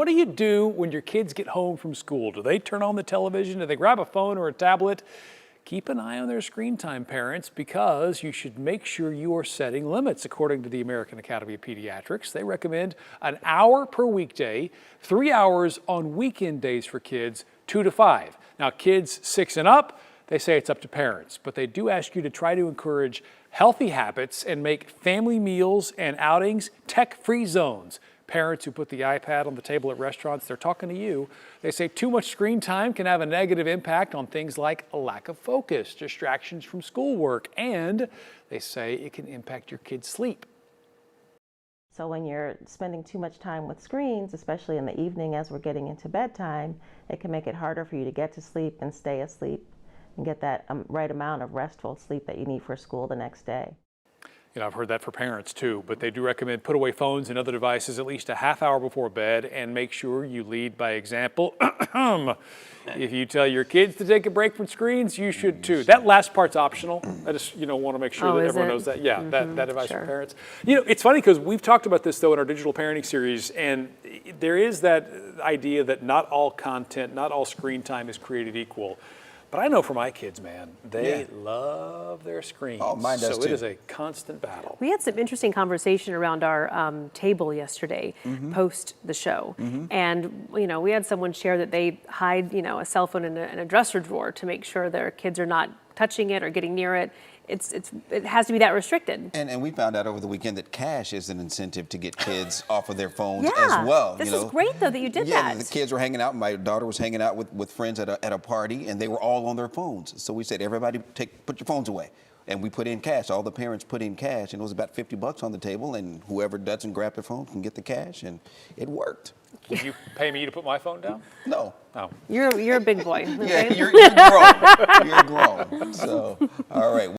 What do you do when your kids get home from school? Do they turn on the television? Do they grab a phone or a tablet? Keep an eye on their screen time, parents, because you should make sure you are setting limits. According to the American Academy of Pediatrics, they recommend an hour per weekday, 3 hours on weekend days for kids 2 to 5. Now, kids 6 and up, they say it's up to parents, but they do ask you to try to encourage healthy habits and make family meals and outings tech-free zones. Parents who put the iPad on the table at restaurants, they're talking to you. They say too much screen time can have a negative impact on things like a lack of focus, distractions from schoolwork, and they say it can impact your kids' sleep. So when you're spending too much time with screens, especially in the evening as we're getting into bedtime, it can make it harder for you to get to sleep and stay asleep and get that right amount of restful sleep that you need for school the next day. You know, I've heard that for parents too, but they do recommend put away phones and other devices at least a half hour before bed and make sure you lead by example. If you tell your kids to take a break from screens, you should too. That last part's optional. I just, want to make sure that everyone knows that. Yeah, that advice for parents. It's funny because we've talked about this though in our digital parenting series, and there is that idea that not all content, not all screen time is created equal. But I know for my kids, man, they love their screens. Oh, mine does so too. it is a constant battle. We had some interesting conversation around our table yesterday, post the show. And, we had someone share that they hide, a cell phone in a dresser drawer to make sure their kids are not touching it or getting near it. It has to be that restricted. And we found out over the weekend that cash is an incentive to get kids off of their phones as well. This is great though that you did that. Yeah, the kids were hanging out. My daughter was hanging out with friends at a party, and they were all on their phones. So we said, everybody put your phones away. And we put in cash. All the parents put in cash, and it was about $50 on the table, and whoever doesn't grab their phone can get the cash, and it worked. Would you pay me to put my phone down? No. Oh. You're a big boy. Yeah, you're grown. You're grown. So, all right.